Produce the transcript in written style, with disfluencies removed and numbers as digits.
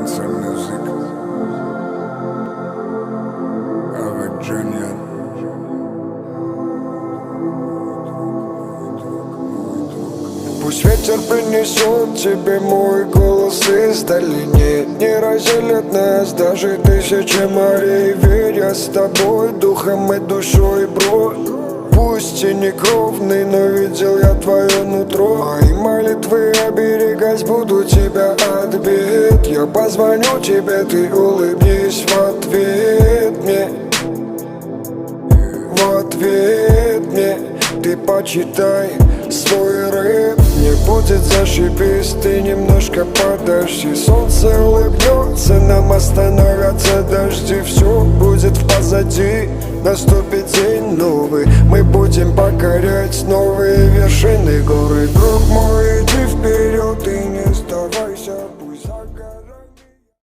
Dancer music. Avec Junior. Пусть ветер принесет тебе мой голос издали. Не разделят нас даже тысячи морей. Верь, я с тобой духом и душой, бро. Пусть и не кровный, но видел я твое нутро. Мои молитвы оберегать буду тебя от бед. Я позвоню тебе, ты улыбнись в ответ мне. В ответ мне ты почитай свой рэп. Не будет зашибись, ты немножко подожди. Солнце улыбнется, нам остановятся дожди. Все будет позади, наступит день новый. Мы будем покорять новые вершины горы. Друг мой, иди вперед и не сдавайся, пусть загорает.